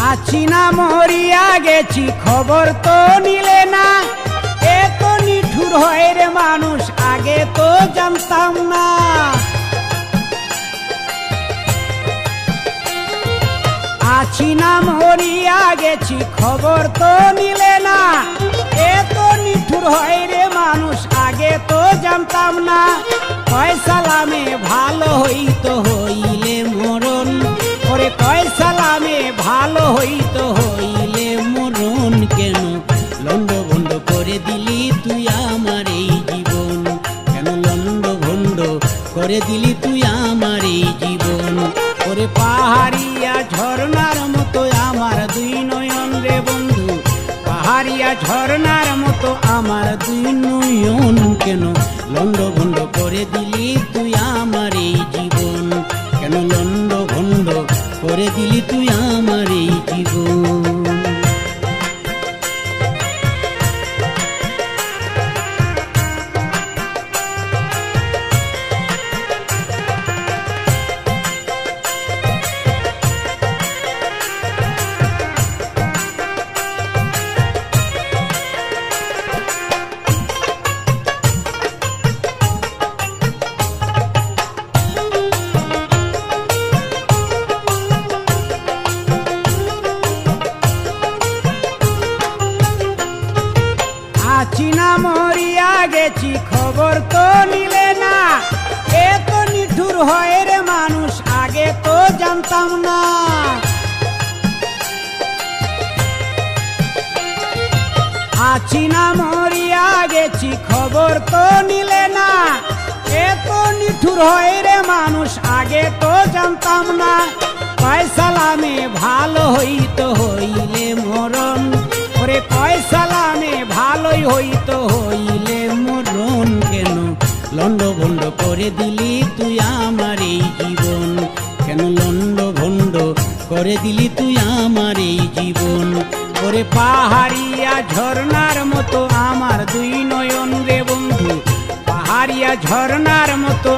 আছি না মরিয়া গেছি খবর তো নিলে না, এত নিঠুর হয় রে মানুষ আগে তো জানতাম না। আছি না মরিয়া গেছি খবর তো নিলে না, এত নিঠুর হয় রে মানুষ আগে তো জানতাম না। কয় সালামে ভালো হইতো হইলে মরণ, ওরে কয় সালামে ভালো হইতো হইলে মরণ, কেন লন্ড ভন্ড করে দিলি তুই আমার এই জীবন, কেন লন্ড ভন্ড করে দিলি তুই আমার এই জীবন। ওরে পাহাড়িয়া ঝর্ণার মতো আমার দুই নয়ন রে বন্ধু, পাহাড়িয়া ঝর্ণার মতো আমার দুই নয়ন, কেন লন্ড ভন্ড করে দিলি তুই আমার এই জীবন, কেন লন্ড ভন্ড করে দিলি তুই আমার এই জীবন। আছি না মরিয়া গেছি খবর তো নিলে না, এত নিঠুর হয় রে মানুষ আগে তো জানতাম না। আছি না মরিয়া গেছি খবর তো নিলে না, এত নিঠুর হয় রে মানুষ আগে তো জানতাম না। কয় সালামে ভালো হইতো হইলে মরণ, ওরে কয় সালামে ভালোই হইতো হইলে মরণ, কেন লন্ড ভন্ড করে দিলি তুই আমার এই জীবন, কেন লন্ড ভন্ড করে দিলি তুই আমার এই জীবন। ওরে পাহাড়িয়া ঝর্ণার মতো আমার দুই নয়ন রে বন্ধু, পাহাড়িয়া ঝর্ণার মতো